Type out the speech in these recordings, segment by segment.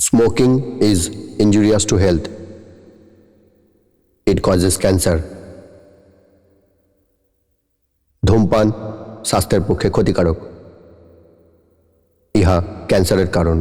Smoking is injurious to health. It causes cancer. ধূমপান স্বাস্থ্যের পক্ষে ক্ষতিকারক। ইহা ক্যান্সারের কারণ।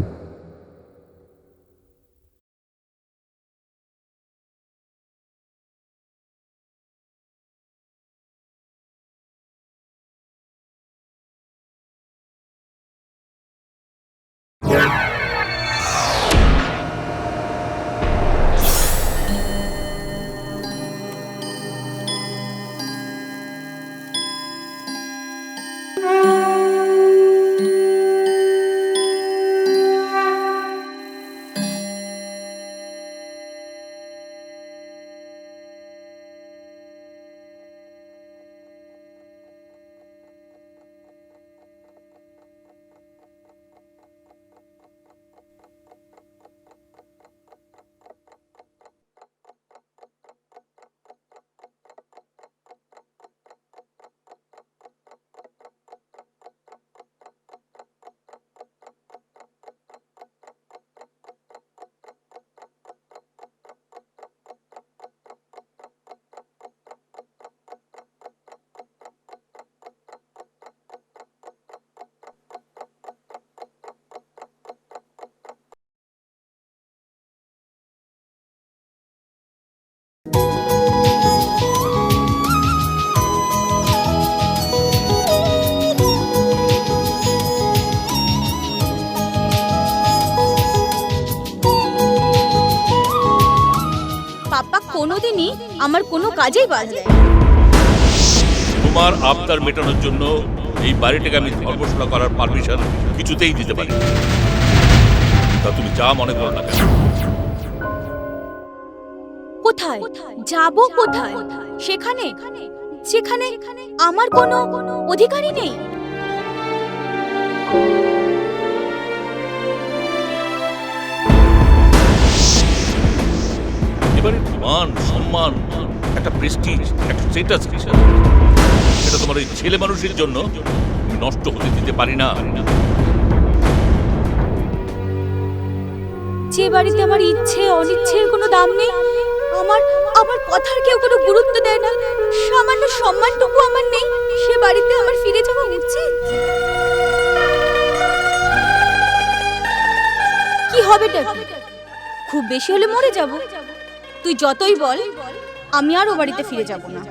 কোনোদিনই আমার কোনো কাজেই বাধা দেয়। তোমার আবদার মেটানোর জন্য এই বাড়িটাকে আমি ধর্মশালা করার পারমিশন কিছুতেই দিতে পারি না। তা তুমি যা মনে করো না কেন। কোথায় যাব? কোথায়? সেখানে যেখানে আমার কোনো অধিকারই নেই। এবারে মান সম্মান, একটা প্রেস্টিজ, একটা স্ট্যাটাস, এটা তোমার এই ছেলে মানুষের জন্য নষ্ট হতে দিতে পারি না। যে বাড়িতে আমার ইচ্ছে অনিচ্ছের কোনো দাম নেই, আমার কথার কেউ কোনো গুরুত্ব দেয় না, সামান্য সম্মানটুকু আমার নেই, সে বাড়িতে আমার ফিরে যাওয়া উচিত? কি হবে? খুব বেশি হলে মরে যাব। তুই যতই বল, আমি আর ও বাড়িতে ফিরে যাব না।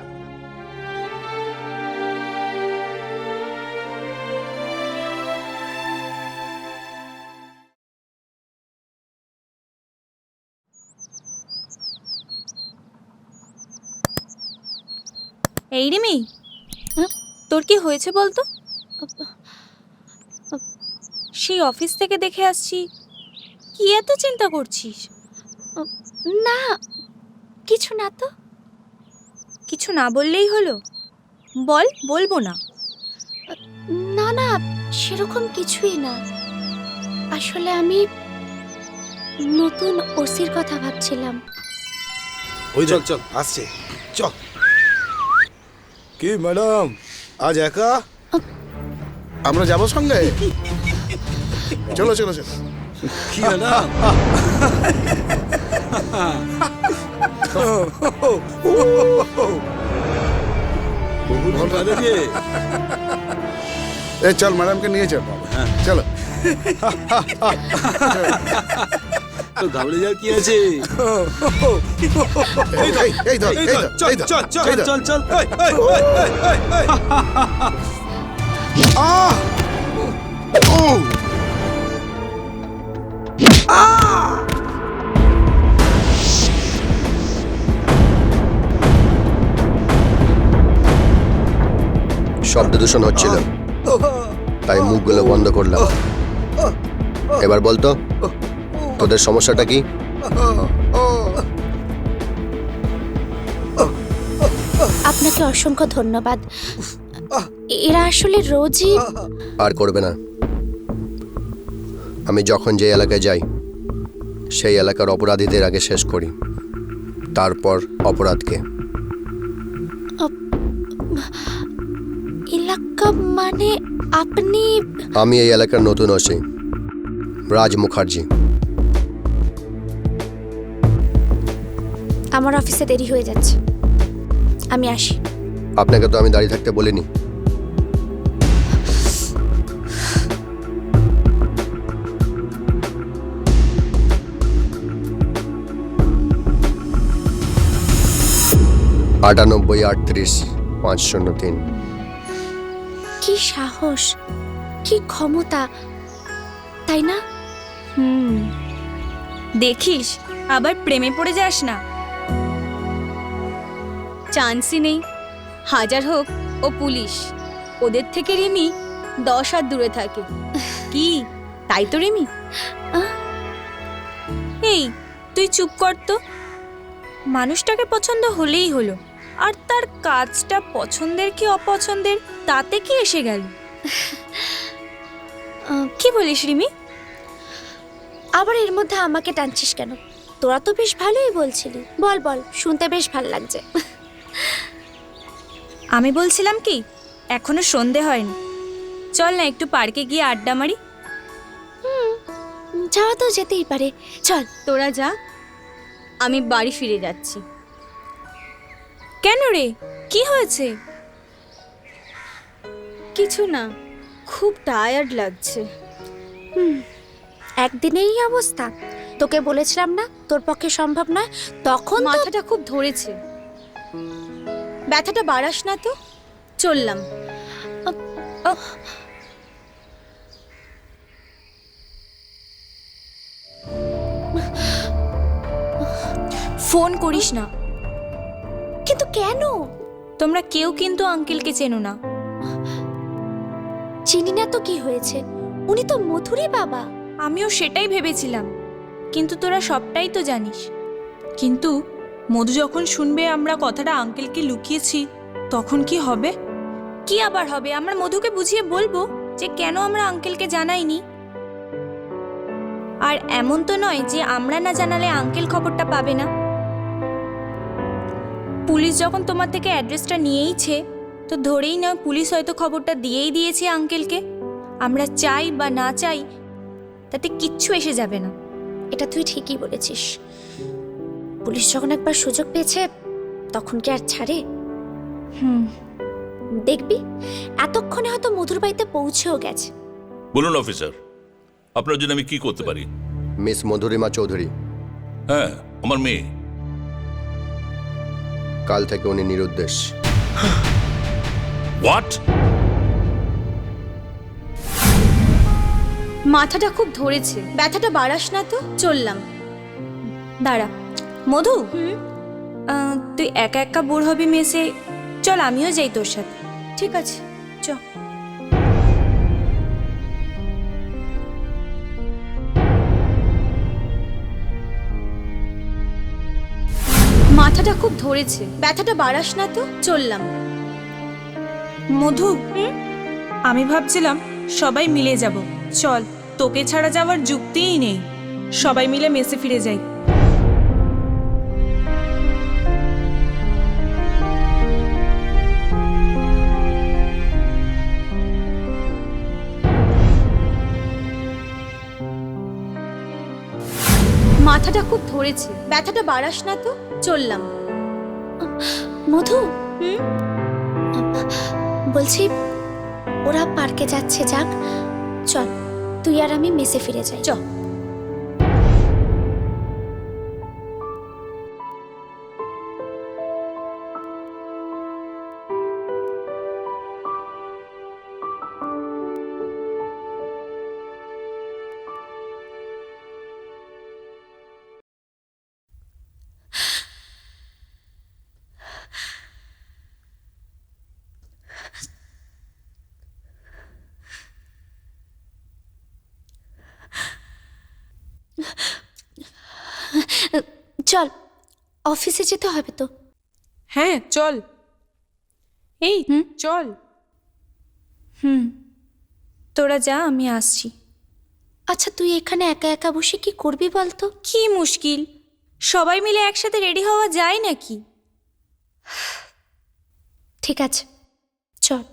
এই রিমি, তোর কি হয়েছে বলতো? সেই অফিস থেকে দেখে আসছি, কি এত চিন্তা করছিস? না, কিছু না তো। কিছু না বললেই হলো? বল। বলবো না? না না, সেরকম কিছুই না। আসলে আমি নতুন ওসির কথা ভাবছিলাম। ওই চল চল আসছে, চল। কি ম্যাডাম, আজ একা? আমরা যাব সঙ্গে। চলো চলো চলো। কি ম্যাডাম, চল ম্যাডামকে নিয়ে চল। চলো। তো ঘাবড়ে যাওয়ার কি আছে? এই ধর, চল চল চল চল চল। শব্দ দূষণ হচ্ছিল, তাই মুখগুলো বন্ধ করলাম। এবার বলতো, তোদের সমস্যাটা কি? আপনাকে অসংখ্য ধন্যবাদ। এরা আসলে রোজই আর করবে না। আমি যখন যে এলাকায় যাই, সেই এলাকার অপরাধীদের আগে শেষ করি, তারপর অপরাধকে। এলাকা মানে আপনি? আমি এই এলাকার নতুন ওসি, রাজ মুখার্জি। আমার অফিসে দেরি হয়ে যাচ্ছে, আমি আসি। আপনাকে তো আমি দাঁড়িয়ে থাকতে বলিনি। আটানব্বই 38 503। কি সাহস, কি ক্ষমতা, তাই না? দেখিস আবার প্রেমে পড়ে যাস না। চান্সই নেই। হাজার হোক ও পুলিশ, ওদের থেকে রিমি 10 হাত দূরে থাকে। কি তাই তো রিমি? এই তুই চুপ কর তো। মানুষটাকে পছন্দ হলেই হলো, আর তার কাজটা পছন্দের কি অপছন্দের তাতে কি এসে গেল? কি বলিস রিমি? আবার এর মধ্যে আমাকে টানছিস কেন? তোরা তো বেশ ভালোই বলছিলি। বল বল, শুনতে বেশ ভালো লাগছে। আমি বলছিলাম কি, এখনো সন্ধে হয়নি, চল না একটু পার্কে গিয়ে আড্ডা মারি। যাওয়া তো যেতেই পারে, চল। তোরা যা, আমি বাড়ি ফিরে যাচ্ছি। কেন রে, কি হয়েছে? কিছু না, খুব টায়ার্ড লাগছে। একদিনেই অবস্থা? তোকে বলেছিলাম না তোর পক্ষে সম্ভব নয়, তখন তো- মাথাটা খুব ধরেছে। ব্যথাটা বাড়াস না তো, চললাম। ফোন করিস না। কিন্তু কেন? তোমরা কেউ কিন্তু আঙ্কেলকে চেনো না। চিনি না তো কি হয়েছে, উনি তো মধুরই বাবা। আমিও সেটাই ভেবেছিলাম, কিন্তু তোরা সবটাই তো জানিস। কিন্তু মধু যখন শুনবে আমরা কথাটা আঙ্কেলকে লুকিয়েছি, তখন কি হবে? কি আবার হবে? আমরা মধুকে বুঝিয়ে বলবো যে কেন আমরা আঙ্কেলকে জানাইনি। আর এমন তো নয় যে আমরা না জানালে আঙ্কেল খবরটা পাবে না। পুলিশ যখন তোমার থেকে অ্যাড্রেসটা নিয়েইছে, তো ধরেই নাও পুলিশ হয়তো খবরটা দিয়েই দিয়েছে আঙ্কেলকে। আমরা চাই বা না চাই তাতে কিচ্ছু এসে যাবে না। এটা তুই ঠিকই বলেছিস। পুলিশ যখন একবার সুযোগ পেয়েছে, তখন কি আর ছাড়ে? দেখবি এতক্ষণে হয়তো মধুর বাড়িতে পৌঁছেও গেছে। বলুন অফিসার, আপনার জন্য আমি কি করতে পারি? মিস মধুরিমা চৌধুরী, হ্যাঁ, আমার মেয়ে। কাল থেকে উনি নিরুদ্দেশ। হোয়াট? মাথাটা খুব ধরেছে, ব্যথাটা বাড়াস না তো, চললাম। দাঁড়া মধু, তুই একা একা বোর হবি মেসে, চল আমিও যাই তোর সাথে। ঠিক আছে, চ। মাথাটা খুব ধরেছে, ব্যথাটা বাড়াস না তো, চললাম। মধু, আমি ভাবছিলাম সবাই মিলে যাব। চল, তোকে ছাড়া যাওয়ার যুক্তিই নেই। সবাই মিলে মেসে ফিরে যাই। মাথাটা খুব ধরেছে, ব্যথাটা বাড়াস না তো, চললাম। মধু, বলছি ওরা পার্কে যাচ্ছে, যাক, চল তুই আর আমি মেসে ফিরে যাই। চ। চল, অফিসে যেতে হবে তো। হ্যাঁ চল। এই চল। তোরা যা, আমি আসছি। আচ্ছা, তুই এখানে একা একা বসে কি করবি বলতো? কি মুশকিল, সবাই মিলে একসাথে রেডি হওয়া যায় নাকি? ঠিক আছে, চল।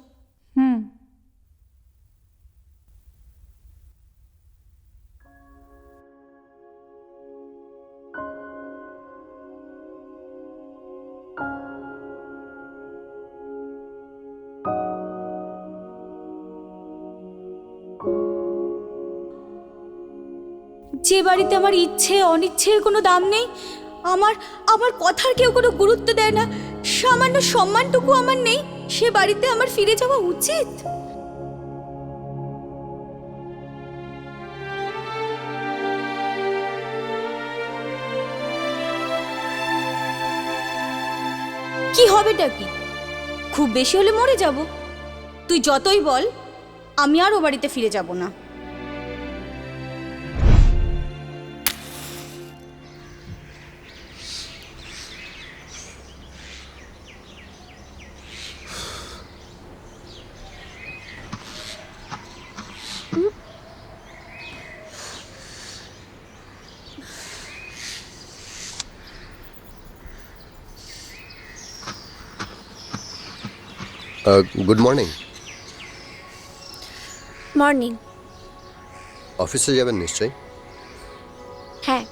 যে বাড়িতে আমার ইচ্ছে অনিচ্ছের কোনো দাম নেই, আমার আমার কথার কেউ কোনো গুরুত্ব দেয় না, সামান্য সম্মানটুকু আমার নেই, সে বাড়িতে আমার ফিরে যাওয়া উচিত? কি হবেটা কি? খুব বেশি হলে মরে যাব। তুই যতই বল, আমি আর ও বাড়িতে ফিরে যাব না। Good morning. মর্নিং। অফিসে যাবেন নিশ্চয়ই। হ্যাঁ,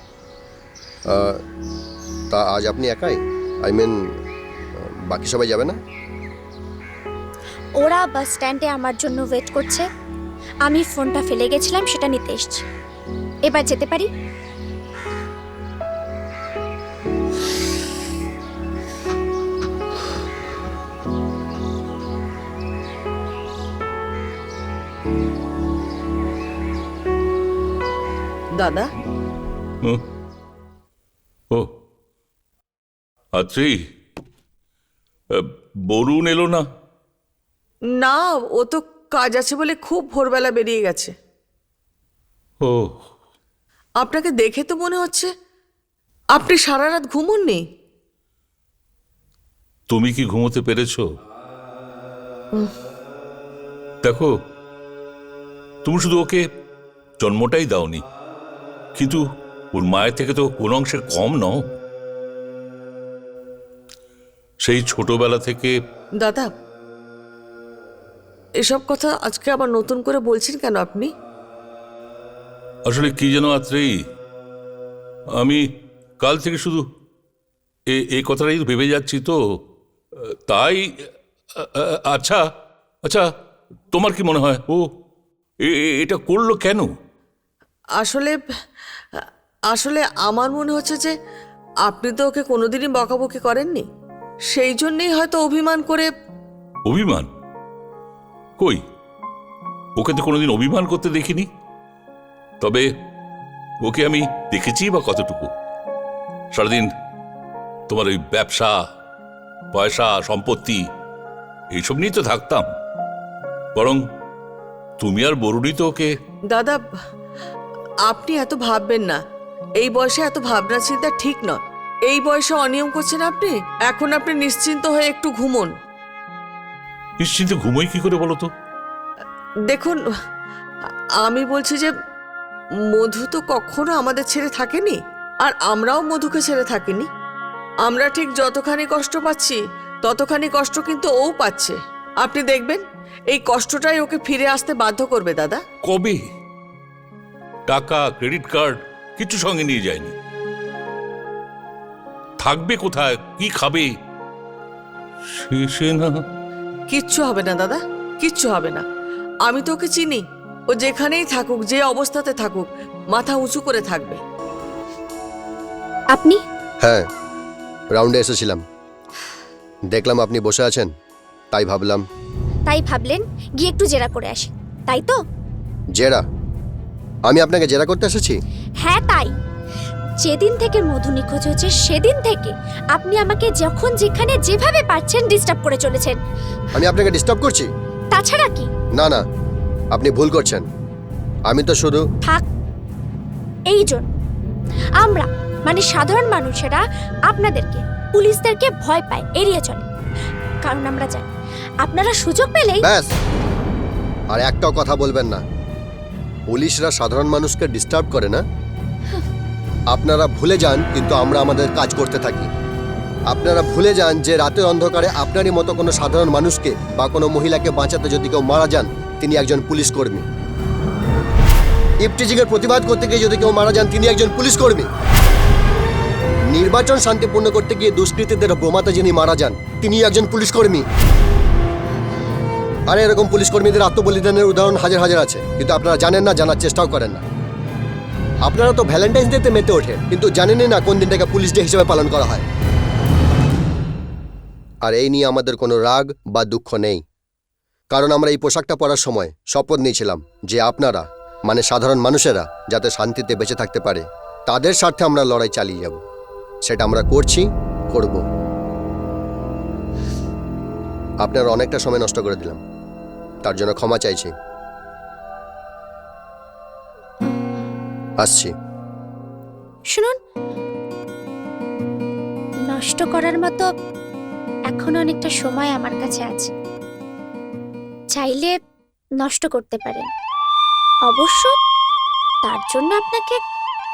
তা আজ আপনি একাই? আই মিন, বাকি সবাই যাবে না? ওরা বাস স্ট্যান্ডে আমার জন্য ওয়েট করছে। আমি ফোনটা ফেলে গেছিলাম, সেটা নিতে এসেছি। এবার যেতে পারি? দাদা, হুম? ও আত্রি, বরুণ এলো না? না, ও তো কাজ আছে বলে খুব ভোরবেলা বেরিয়ে গেছে। ও, আপনাকে দেখে তো মনে হচ্ছে আপনি সারা রাত ঘুমোননি। তুমি কি ঘুমোতে পেরেছো? দেখো, তুমি শুধু ওকে জন্মটাই দাওনি, কিন্তু ওর মায়ের থেকে তো কোন অংশে কম নও। সেই ছোটবেলা থেকে। দাদা, এসব কথা আজকে আবার নতুন করে বলছেন কেন আপনি? আসলে কি যেন আত্রেই, আমি কাল থেকে শুধু এই কথাটাই ভেবে যাচ্ছি তো, তাই। আচ্ছা আচ্ছা, তোমার কি মনে হয় ও এটা করলো কেন? আসলে আসলে আমার মনে হচ্ছে যে আপনি তো ওকে কোনোদিনই বকাবকি করেননি, সেই জন্যেই হয়তো অভিমান করে। অভিমান? কই, ওকে তো কোনোদিন অভিমান করতে দেখিনি। তবে ওকে আমি দেখেছি বা কতটুকু? সারাদিন তোমার ওই ব্যবসা, পয়সা, সম্পত্তি এইসব নিয়ে তো থাকতাম। বরং তুমি আর বরুণই তো ওকে। দাদা, আপনি এত ভাববেন না। এই বয়সে এত ভাবনা চিন্তা ঠিক নয়। এই বয়সে অনিয়ম করছেন আপনি। এখন আপনি নিশ্চিন্ত হয়ে একটু ঘুমোন। নিশ্চিন্তে ঘুমোই কি করে বলো তো? দেখুন, আমি বলছি যে মধু তো কখনো আমাদের ছেড়ে থাকেনি, আর আমরাও মধুকে ছেড়ে থাকিনি। আমরা ঠিক যতখানি কষ্ট পাচ্ছি ততখানি কষ্ট কিন্তু ও পাচ্ছে। আপনি দেখবেন এই কষ্টটাই ওকে ফিরে আসতে বাধ্য করবে। দাদা, কবে? টাকা, ক্রেডিট কার্ড কিছু সঙ্গে নিয়ে যায়নি। থাকবে কোথায়, কি খাবে? শেষে না। কিচ্ছু হবে না দাদা, কিচ্ছু হবে না। আমি তো ওকে চিনি। ও যেখানেই থাকুক, যে অবস্থাতে থাকুক, মাথা উঁচু করে থাকবে। আপনি? হ্যাঁ, রাউন্ডে এসেছিলাম, দেখলাম আপনি বসে আছেন, তাই ভাবলাম। তাই ভাবলেন গিয়ে একটু জেরা করে আসি, তাই তো? জেরা? আমি আপনাকে জেরা করতে এসেছি? হ্যাঁ, তাই। যেদিন থেকে মধু নিখোঁজ হয়েছে সেদিন থেকে আপনি আমাকে যখন যেখানে যেভাবে পারছেন ডিস্টার্ব করে চলেছেন। আমি আপনাকে ডিস্টার্ব করছি? তাছাড়া কি? না না, আপনি ভুল করছেন। আমি তো শুধু। থাক, এই জন্য আমরা মানে সাধারণ মানুষেরা আপনাদেরকে, পুলিশদেরকে ভয় পায়, এড়িয়ে চলে। কারণ আমরা জানি আপনারা সুযোগ পেলেই। ব্যাস, আর একটাও কথা বলবেন না। পুলিশরা সাধারণ মানুষকে ডিস্টার্ব করে না। আপনারা ভুলে যান, কিন্তু আমরা আমাদের কাজ করতে থাকি। আপনারা ভুলে যান যে রাতের অন্ধকারে আপনারই মতো কোনো সাধারণ মানুষকে বা কোনো মহিলাকে বাঁচাতে যদি কেউ মারা যান, তিনি একজন পুলিশ কর্মী। ইফটিজিং এর প্রতিবাদ করতে গিয়ে যদি কেউ মারা যান, তিনি একজন পুলিশ কর্মী। নির্বাচন শান্তিপূর্ণ করতে গিয়ে দুষ্কৃতীদের বোমাতে যিনি মারা যান, তিনি একজন পুলিশ কর্মী। আর এরকম পুলিশ কর্মীদের আত্মবলিদানের উদাহরণ হাজার হাজার আছে, কিন্তু আপনারা জানেন না, জানার চেষ্টাও করেন না। আপনারা তো ভ্যালেন্টাইন্স ডেতে মেতে ওঠে, কিন্তু জানেনই না কোন দিনটাকে পুলিশ ডে হিসেবে পালন করা হয়। আর এই নিয়ে আমাদের কোনো রাগ বা দুঃখ নেই, কারণ আমরা এই পোশাকটা পরার সময় শপথ নিয়েছিলাম যে আপনারা মানে সাধারণ মানুষেরা যাতে শান্তিতে বেঁচে থাকতে পারে তাদের স্বার্থে আমরা লড়াই চালিয়ে যাব। সেটা আমরা করছি, করব। আপনার অনেকটা সময় নষ্ট করে দিলাম, তার জন্য ক্ষমা চাইছি। আসছি। শুনুন, নষ্ট করার মতো এখনো অনেকটা সময় আমার কাছে আছে, চাইলে নষ্ট করতে পারেন। অবশ্য তার জন্য আপনাকে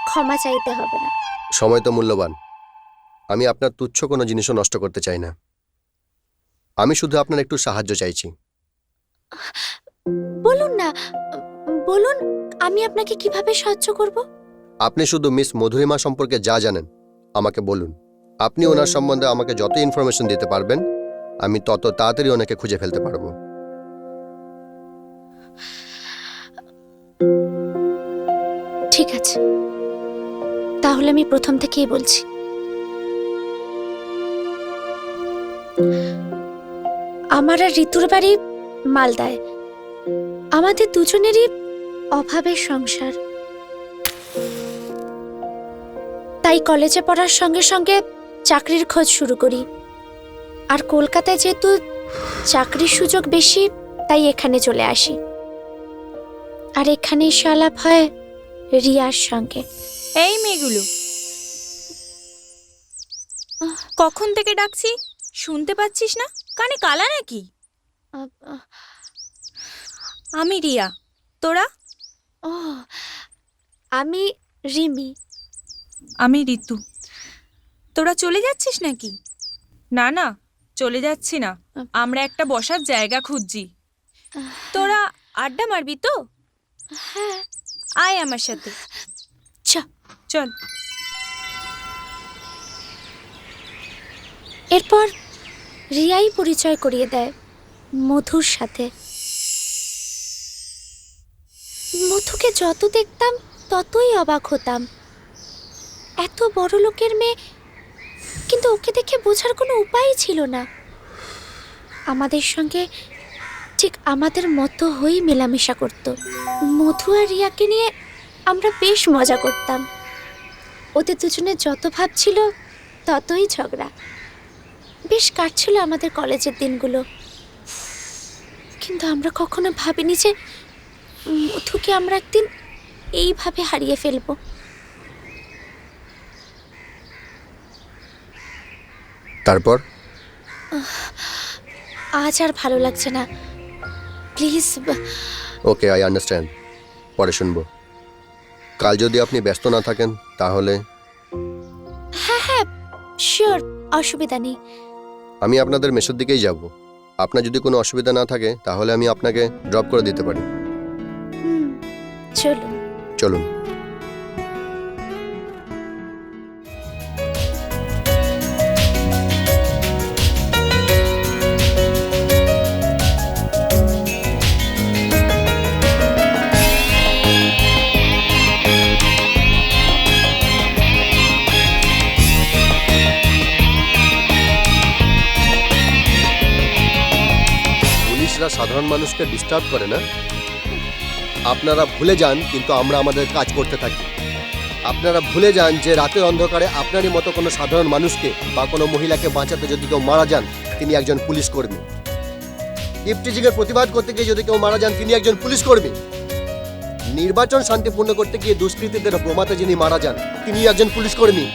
ক্ষমা চাইতে হবে না। সময় তো মূল্যবান, আমি আপনার তুচ্ছ কোনো জিনিসও নষ্ট করতে চাই না। আমি শুধু আপনার একটু সাহায্য চাইছি। বলুন না, বলুন আমি আপনাকে কিভাবে সাহায্য করব। আপনি শুধু মিস মধুরিমা সম্পর্কে যা জানেন আমাকে বলুন। আপনি ওনার সম্বন্ধে আমাকে যত ইনফরমেশন দিতে পারবেন আমি তত তাড়াতাড়ি ওনাকে খুঁজে ফেলতে পারবো। ঠিক আছে, তাহলে আমি প্রথম থেকেই বলছি। আমার আর ঋতুর বাড়ি মালদায়। আমাদের দুজনেরই অভাবের সংসার, তাই কলেজে পড়ার সঙ্গে সঙ্গে চাকরির খোঁজ শুরু করি। আর কলকাতায় যেহেতু চাকরির সুযোগ বেশি, তাই এখানে চলে আসি। আর এখানেই আলাপ হয় রিয়ার সঙ্গে। এই মেয়েগুলো, কখন থেকে ডাকছি শুনতে পাচ্ছিস না? কানে কালা নাকি? আমি রিয়া, তোরা? ও, আমি রিমি। আমি ঋতু। তোরা চলে যাচ্ছিস নাকি? না না, চলে যাচ্ছি না, আমরা একটা বসার জায়গা খুঁজছি। তোরা আড্ডা মারবি তো? হ্যাঁ, আয় আমার সাথে, চল। এরপর রিয়াই পরিচয় করিয়ে দেয় মধুর সাথে। মধুকে যত দেখতাম ততই অবাক হতাম। এত বড় লোকের মেয়ে, কিন্তু ওকে দেখে বোঝার কোনো উপায়ই ছিল না। আমাদের সঙ্গে ঠিক আমাদের মতো হয়েই মেলামেশা করত। মধু আর রিয়াকে নিয়ে আমরা বেশ মজা করতাম। ওদের দুজনের যত ভাব ছিল ততই ঝগড়া। বেশ কাটছিল আমাদের কলেজের দিনগুলো, কিন্তু আমরা কখনো ভাবিনি যে মধুকে আমরা একদিন এইভাবে হারিয়ে ফেলবো। তারপর আজ আর ভালো লাগছে না, প্লিজ। ওকে, আই আন্ডারস্ট্যান্ড, পরে শুনবো। কাল যদি আপনি ব্যস্ত না থাকেন তাহলে? হ্যাঁ হ্যাঁ, শিওর, অসুবিধা নেই। আমি আপনাদের মেসের দিকেই যাব। আপনার যদি কোনো অসুবিধা না থাকে তাহলে আমি আপনাকে ড্রপ করে দিতে পারি। চলুন। চলুন। পুলিশরা সাধারণ মানুষকে ডিস্টার্ব করে না। আপনারা ভুলে যান, কিন্তু আমরা আমাদের কাজ করতে থাকি। আপনারা ভুলে যান যে রাতের অন্ধকারে আপনারই মতো কোনো সাধারণ মানুষকে বা কোনো মহিলাকে বাঁচাতে যদি কেউ মারা যান তিনি একজন পুলিশ কর্মী। ইফটিজিংয়ের প্রতিবাদ করতে গিয়ে যদি কেউ মারা যান তিনি একজন পুলিশ কর্মী। নির্বাচন শান্তিপূর্ণ করতে গিয়ে দুষ্কৃতীদের প্রমাতে যিনি মারা যান তিনি একজন পুলিশ কর্মী।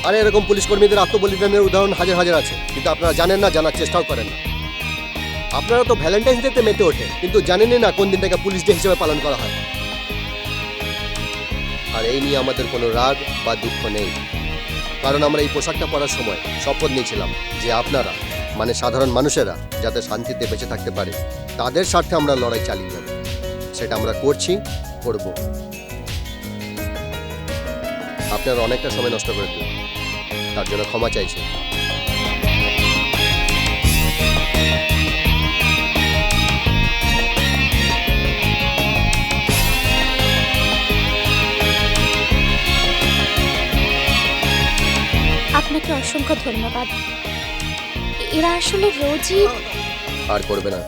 আর এরকম পুলিশ কর্মীদের আত্মবলিদানের উদাহরণ হাজার হাজার আছে, কিন্তু আপনারা জানেন না, জানার চেষ্টাও করেন না। আপনারা তো ভ্যালেন্টাইন্স ডেতে মেতে ওঠে, কিন্তু জানেনই না কোন দিনটাকে পুলিশ ডে হিসেবে পালন করা হয়। আর এই নিয়ে আমাদের কোনো রাগ বা দুঃখ নেই, কারণ আমরা এই পোশাকটা পরার সময় শপথ নিয়েছিলাম যে আপনারা মানে সাধারণ মানুষেরা যাতে শান্তিতে বেঁচে থাকতে পারে তাদের স্বার্থে আমরা লড়াই চালিয়ে যাব। সেটা আমরা করছি, করব। আপনারা অনেকটা সময় নষ্ট করে দিন, তার জন্য ক্ষমা চাইছি। আপনাকে অসংখ্য ধন্যবাদ। এরা আসলে রোজই আর করবে না।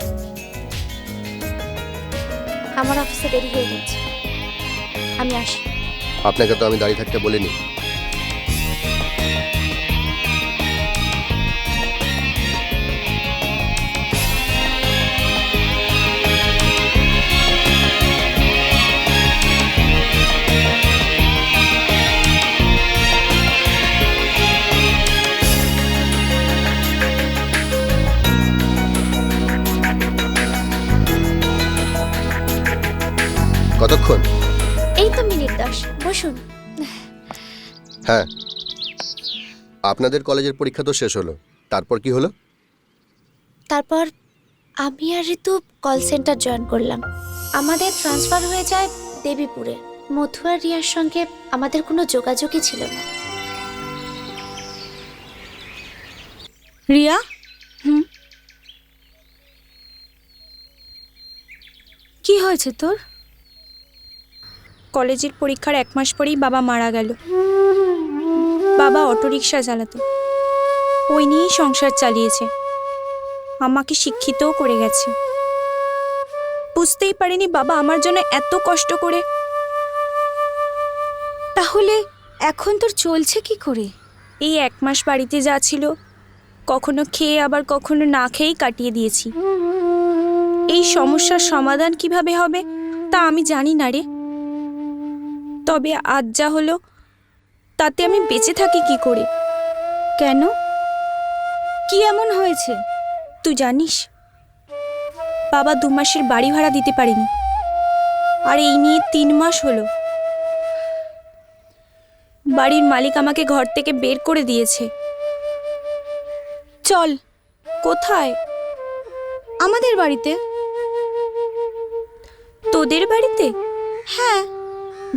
আমার অফিসে দেরি হয়ে গেছে, আমি আসি। আপনাকে তো আমি দাঁড়িয়ে থাকতে বলিনি। কতক্ষণ? এই তো মিনিট 10, বসুন। হ্যাঁ, আপনাদের কলেজের পরীক্ষা তো শেষ হলো, তারপর কি হলো? তারপর আমি আর ঋতু কল সেন্টার জয়েন করলাম। আমাদের ট্রান্সফার হয়ে যায় দেবীপুরে। মধু আর রিয়ার সঙ্গে আমাদের কোনো যোগাযোগই ছিল না। রিয়া, কি হয়েছে তোর? কলেজের পরীক্ষার 1 মাস পরেই বাবা মারা গেল। বাবা অটোরিকশা চালাতো, ওই নিয়েই সংসার চালিয়েছে। আমাকে শিক্ষিতও করে গেছে। বুঝতেই পারিনি বাবা আমার জন্য এত কষ্ট করে। তাহলে এখন তোর চলছে কি করে? এই 1 মাস বাড়িতে যা ছিল, কখনো খেয়ে আবার কখনো না খেয়েই কাটিয়ে দিয়েছি। এই সমস্যার সমাধান কিভাবে হবে তা আমি জানি না রে। তবে আজ যা হলো তাতে আমি বেঁচে থাকি কি করে? কেন? কি এমন হয়েছে? তুই জানিস বাবা 2 মাসের বাড়ি ভাড়া দিতে পারেনি, আর এই নিয়ে 3 মাস হলো। বাড়ির মালিক আমাকে ঘর থেকে বের করে দিয়েছে। চল কোথায়? আমাদের বাড়িতে। তোদের বাড়িতে? হ্যাঁ,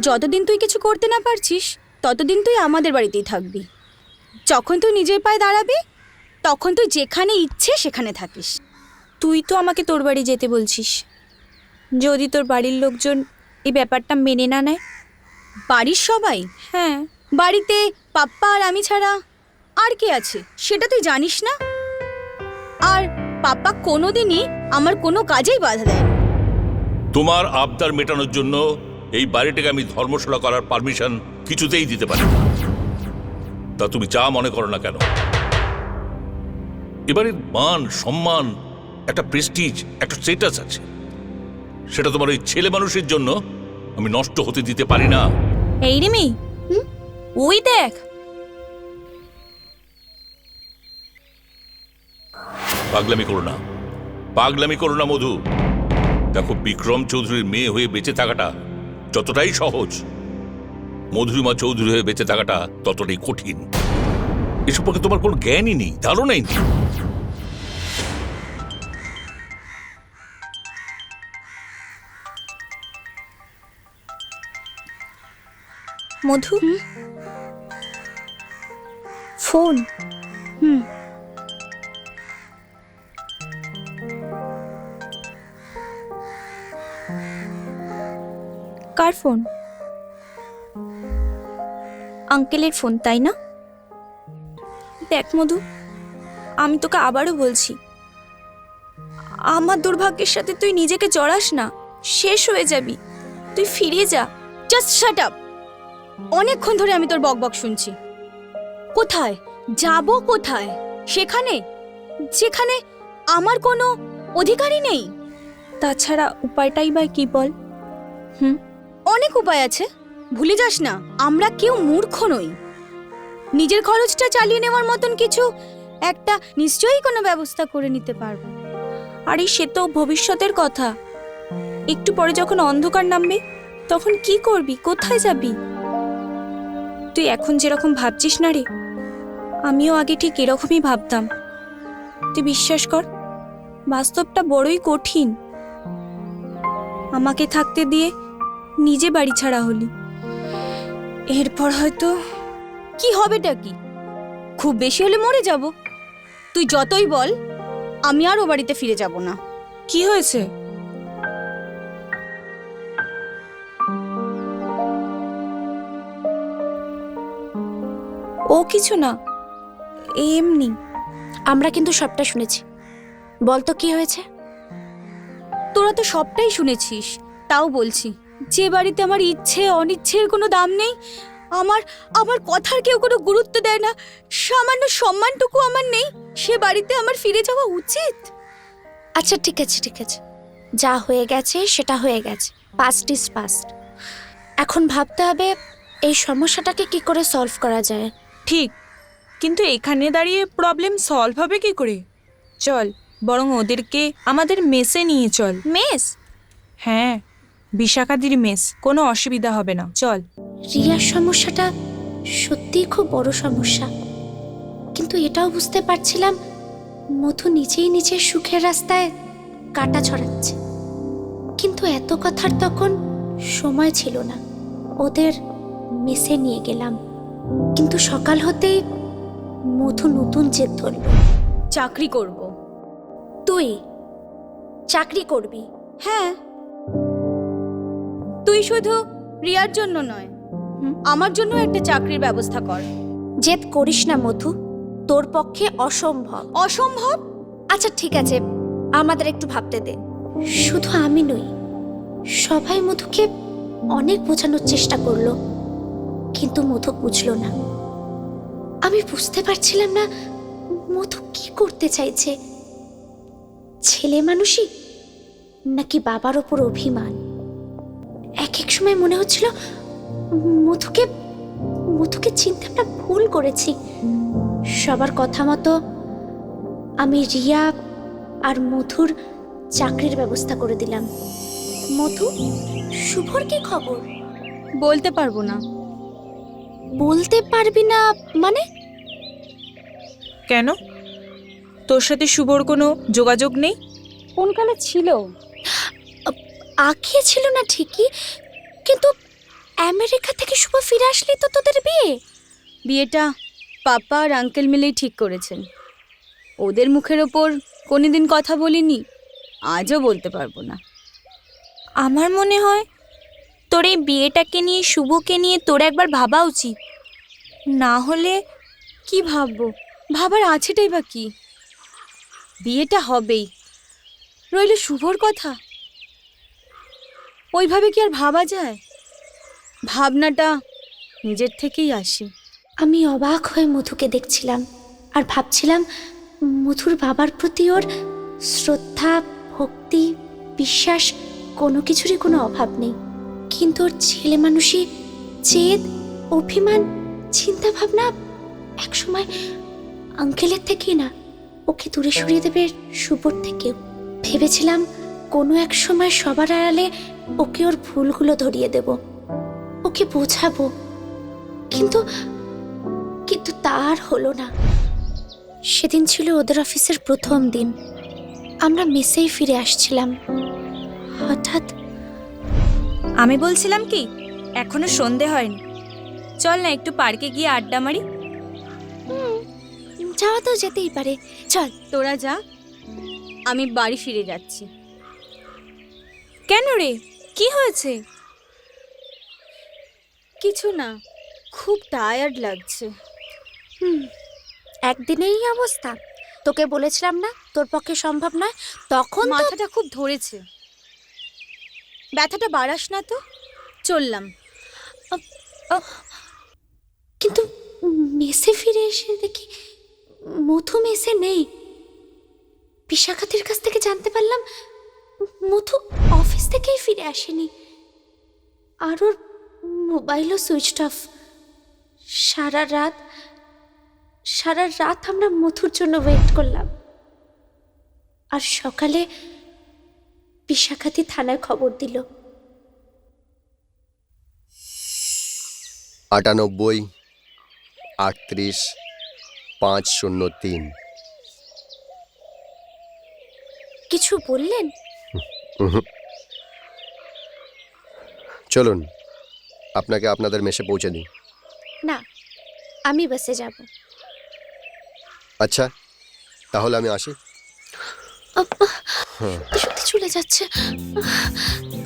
যতদিন তুই কিছু করতে না পারছিস ততদিন তুই আমাদের বাড়িতেই থাকবি। যখন তুই নিজের পায়ে দাঁড়াবি তখন তুই যেখানে ইচ্ছে সেখানে থাকিস। তুই তো আমাকে তোর বাড়ি যেতে বলছিস। যদি তোর বাড়ির লোকজন এই ব্যাপারটা মেনে না নেয়? বাড়ির সবাই? হ্যাঁ। বাড়িতে পাপ্পা আর আমি ছাড়া আর কে আছে সেটা তুই জানিস না? আর পাপ্পা কোনোদিনই আমার কোনো কাজেই বাধা দেয় না। তোমার আবদার মেটানোর জন্য এই বাড়িটাকে আমি ধর্মশালা করার পারমিশন কিছুতেই দিতে পারি না। তা তুমি যা মনে করো না কেন, এবারে মান সম্মান, একটা প্রেস্টিজ, একটা স্ট্যাটাস আছে, সেটা তোমার ওই ছেলে মানুষের জন্য আমি নষ্ট হতে দিতে পারি না। এই রিমি, ওই দেখ। পাগলামি করো না, পাগলামি করো না মধু। দেখো, বিক্রম চৌধুরীর মেয়ে হয়ে বেঁচে থাকাটা যতটাই সহজ, মধুরিমা চৌধুরী হয়ে বেঁচে থাকাটা ততটাই কঠিন। এসব পক্ষে তোমার কোনো জ্ঞানই নেই, ধারণাই নেই। মধু, ফোন। কার ফোন? আঙ্কেলের ফোন, তাই না? দেখ মধু, আমি তোকে আবারও বলছি, আমার দুর্ভাগ্যের সাথে তুই নিজেকে জড়াস না, শেষ হয়ে যাবি। তুই ফিরে যা। Just shut up. অনেকক্ষণ ধরে আমি তোর বকবক শুনছি। কোথায় যাব? কোথায়? সেখানে যেখানে আমার কোনো অধিকারই নেই। তাছাড়া উপায়টাই বা কি বল? অনেক উপায় আছে, ভুলে যাস না আমরা কেউ মূর্খ নই। নিজের খরচটা চালিয়ে নেওয়ার মতন কিছু একটা নিশ্চয়ই কোনো ব্যবস্থা করে নিতে পারবো। আরে সে তো ভবিষ্যতের কথা। একটু পরে যখন অন্ধকার নামবে তখন কি করবি? কোথায় যাবি? তুই এখন যেরকম ভাবছিস না রে, আমিও আগে ঠিক এরকমই ভাবতাম। তুই বিশ্বাস কর, বাস্তবটা বড়ই কঠিন। আমাকে থাকতে দিয়ে নিজে বাড়ি ছাড়া হলি। এরপর হয়তো কি হবেটা কি? খুব বেশি হলে মরে যাব। তুই যতই বল, আমি আর ও বাড়িতে ফিরে যাব না। কি হয়েছে? ও কিছু না, এমনি। আমরা কিন্তু সবটা শুনেছি। বল তো কি হয়েছে? তোরা তো সবটাই শুনেছিস, তাও বলছি, যে বাড়িতে আমার ইচ্ছে অনিচ্ছের কোনো দাম নেই, আমার আমার কথার কেউ কোনো গুরুত্ব দেয় না, সামান্য সম্মানটুকু আমার নেই, সে বাড়িতে আমার ফিরে যাওয়া উচিত? আচ্ছা ঠিক আছে ঠিক আছে, যা হয়ে গেছে সেটা হয়ে গেছে, পাস্ট ইজ পাস্ট। এখন ভাবতে হবে এই সমস্যাটাকে কি করে সলভ করা যায়। ঠিক, কিন্তু এখানে দাঁড়িয়ে প্রবলেম সলভ হবে কি করে? চল বরং ওদেরকে আমাদের মেসে নিয়ে চল। মেস? হ্যাঁ, বিশাখাদির মেস, কোনো অসুবিধা হবে না, চল। রিয়ার সমস্যাটা সত্যিই খুব বড় সমস্যা, কিন্তু এটাও বুঝতে পারছিলাম মধু নিজেই নিজের সুখের রাস্তায় কাঁটা ছড়াচ্ছে। কিন্তু এত কথার তখন সময় ছিল না। ওদের মেসে নিয়ে গেলাম, কিন্তু সকাল হতেই মধু নতুন জেদ ধরল। চাকরি করব। তুই চাকরি করবি? হ্যাঁ, তুই শুধু রিয়ার জন্য নয়, আমার জন্য একটা চাকরির ব্যবস্থা কর। জেদ করিস না মধু, তোর পক্ষে অসম্ভব। অসম্ভব? আচ্ছা ঠিক আছে, আমাদের একটু ভাবতে দে। শুধু আমি নই, সবাই মধুকে অনেক বোঝানোর চেষ্টা করলো, কিন্তু মধু বুঝলো না। আমি বুঝতে পারছিলাম না মধু কি করতে চাইছে, ছেলে মানুষই নাকি বাবার ওপর অভিমান। এক এক সময় মনে হচ্ছিল মধুকে মধুকে চিনতে আমরা ভুল করেছি। সবার কথা মতো আমি রিয়া আর মধুর চাকরির ব্যবস্থা করে দিলাম। মধু, শুভর কি খবর? বলতে পারবো না। বলতে পারবি না মানে? কেন, তোর সাথে শুভর কোনো যোগাযোগ নেই? কোনকালে ছিল? আগে ছিল না ঠিকই, কিন্তু আমেরিকা থেকে শুভ ফিরে আসলেই তো তোদের বিয়ে। বিয়েটা পাপা আর আঙ্কেল মিলেই ঠিক করেছেন। ওদের মুখের ওপর কোনোদিন কথা বলিনি, আজও বলতে পারবো না। আমার মনে হয় তোর এই বিয়েটাকে নিয়ে, শুভকে নিয়ে তোর একবার ভাবা উচিত। না হলে কি ভাববো? ভাবার আছেটাই বা কি? বিয়েটা হবেই, রইল শুভর কথা। ওইভাবে কি আর ভাবা যায়? ভাবনাটা নিজের থেকেই আসে। আমি অবাক হয়ে মধুকে দেখছিলাম আর ভাবছিলাম মধুর বাবার প্রতি ওর শ্রদ্ধা, ভক্তি, বিশ্বাস কোনো কিছুরই কোনো অভাব নেই, কিন্তু ওর ছেলে মানুষই জেদ, অভিমান, চিন্তা ভাবনা একসময় আঙ্কেলের থেকেই না, ওকে দূরে সরিয়ে দেবে শুভর থেকেও। ভেবেছিলাম কোনো এক সময় সবার আড়ালে ওকে ওর ভুলগুলো ধরিয়ে দেব, ওকে বোঝাবো, কিন্তু কিন্তু তার হলো না। সেদিন ছিল ওদের অফিসের প্রথম দিন, আমরা মেসেই ফিরে আসছিলাম। হঠাৎ আমি বলছিলাম কি, এখনো সন্ধে হয়নি, চল না একটু পার্কে গিয়ে আড্ডা মারি। যাওয়া তো যেতেই পারে, চল। তোরা যা, আমি বাড়ি ফিরে যাচ্ছি। কেন রে, কি হয়েছে? কিছু না, খুব টায়ার্ড লাগছে। একদিনেই এই অবস্থা? তোকে বলেছিলাম না তোর পক্ষে সম্ভব নয়, তখন তো- মাথাটা খুব ধরেছে। ব্যথাটা বাড়াস না তো, চললাম। কিন্তু মেসে ফিরে এসে দেখি মধু মেসে নেই। বিশাখাদের কাছ থেকে জানতে পারলাম মধু অফিস থেকেই ফিরে আসেনি, আর ওর মোবাইলও সুইচড অফ। সারা রাত আমরা মধুর জন্য ওয়েট করলাম, আর সকালে বিশাখাতি থানায় খবর দিল। 98 38 503। কিছু বললেন? চলুন আপনাকে আপনাদের মেসে পৌঁছে দিই। না, আমি বাসে যাব। আচ্ছা তাহলে আমি আসি। সত্যি চলে যাচ্ছে,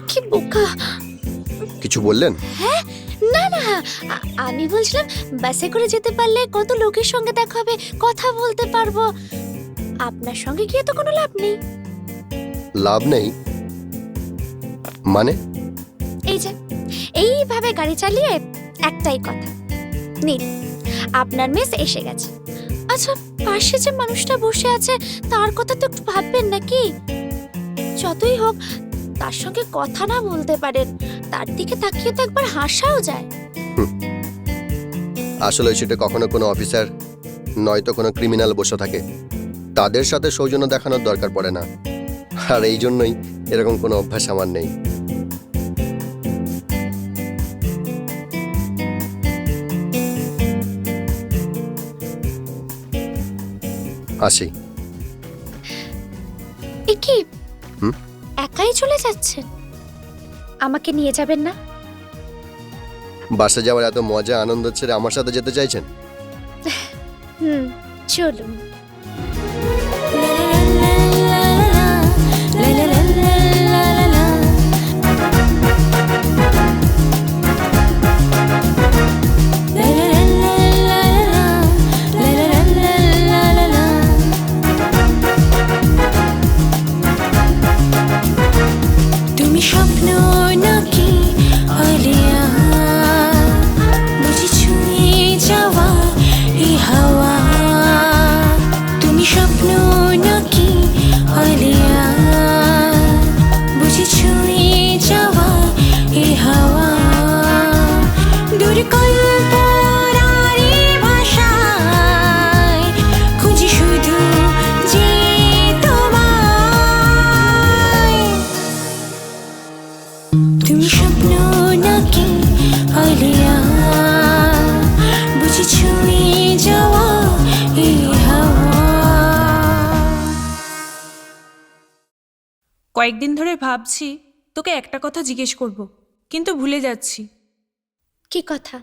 কি বোকা। কিছু বললেন? না না, আমি বলছিলাম বাসে করে যেতে পারলে কত লোকের সঙ্গে দেখা হবে, কথা বলতে পারবো। আপনার সঙ্গে গিয়ে তো কোনো লাভ নেই। লাভ নেই মানে? এই যে এইভাবে গাড়ি চালিয়ে একটাই কথা, নিন আপনার মেস এসে গেছে। আচ্ছা, পাশে যে মানুষটা বসে আছে তার কথা তো একটু ভাববেন নাকি? যতই হোক তার সঙ্গে কথা না বলতে পারেন, তার দিকে তাকিয়ে তো একবার হাসাও যায়। আসলে সেটা কখনো কোনো অফিসার নয়তো কোনো ক্রিমিনাল বসে থাকে, তাদের সাথে সৌজন্য দেখানোর দরকার পড়ে না। আর এই জন্যই এরকম কোনো অভ্যাস আমার নেই। আসি। এ কি হুম? একাই চলে যাচ্ছেন? আমাকে নিয়ে যাবেন না? বাসে যাওয়ার এত মজা আনন্দ ছেড়ে আমার সাথে যেতে চাইছেন? চলুন। তুমি স্বপ্ন নাকি আলিয়া, বুঝি ছুঁয়ে যাওয়া এই হাওয়া। তুমি স্বপ্ন নাকি আলিয়া, বুঝি ছুঁয়ে যাওয়া এই হাওয়া। দূর কল্পনারি ভাষায় খুঁজি শুধু যে তোমায়। তুমি স্বপ্ন নাকি আলিয়া, বুঝি ছুঁয়ে যাওয়া এই হাওয়া। কয়েকদিন ধরে ভাবছি তোকে একটা কথা জিজ্ঞেস করব, কিন্তু ভুলে যাচ্ছি। কি কথা?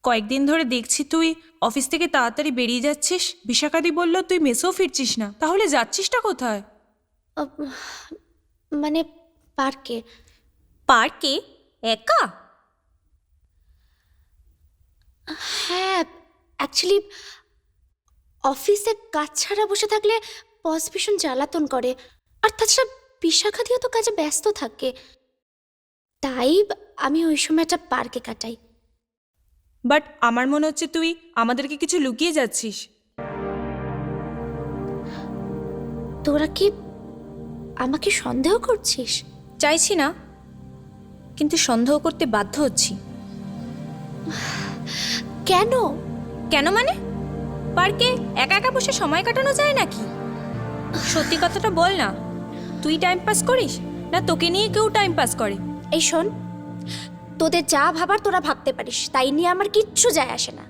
কয়েকদিন ধরে দেখছি তুই অফিস থেকে তাড়াতাড়ি বেরিয়ে যাচ্ছিস। বিশাখাদি বলল তুই মেসেও ফিরছিস না, তাহলে যাচ্ছিসটা কোথায়? মানে পার্কে। পার্কে? একা? হ্যাঁ, অ্যাকচুয়ালি অফিসে কাজ ছাড়া বসে থাকলে বস ভীষণ জ্বালাতন করে, আর তাছাড়া বিশাখাদিও তো কাজে ব্যস্ত থাকে, তাই আমি ওই সময়টা পার্কে কাটাই। বাট আমার মনে হচ্ছে তুই আমাদেরকে কিছু লুকিয়ে যাচ্ছিস। তোরা কি আমাকে সন্দেহ করছিস? চাইছি না, কিন্তু সন্দেহ করতে বাধ্য হচ্ছি। কেন? কেন মানে? পার্কে একা একা বসে সময় কাটানো যায় নাকি? সত্যি কথাটা বল না, তুই টাইম পাস করিস না তোকে নিয়ে কেউ টাইম পাস করে? এই শোন, তোদের যা ভাবার তোরা ভাবতে পারিস, তাই নিয়ে আমার কিচ্ছু যায় আসে না।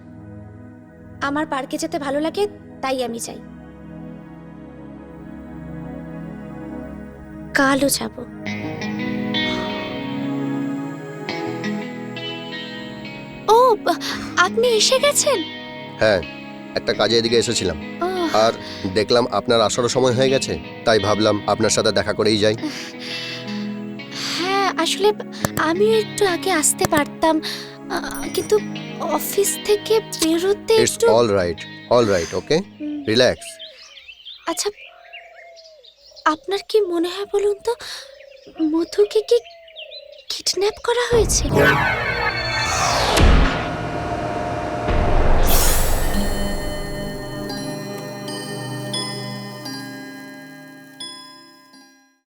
আমার পার্কে যেতে ভালো লাগে, তাই আমি যাই। কালও যাব। ও, আপনি এসে গেছেন? হ্যাঁ, একটা কাজে এদিকে এসেছিলাম, ওহ, আর দেখলাম আপনার আসারও সময় হয়ে গেছে, তাই ভাবলাম আপনার সাথে দেখা করেই যাই। হ্যাঁ, আসলে আমিও একটু আগে আসতে পারতাম, কিন্তু অফিস থেকে বেরোতে ইটস একটু। অল রাইট, ওকে, রিল্যাক্স। আচ্ছা, আপনার কি মনে হয় বলুন তো, মধুকে কি কিডন্যাপ করা হয়েছে?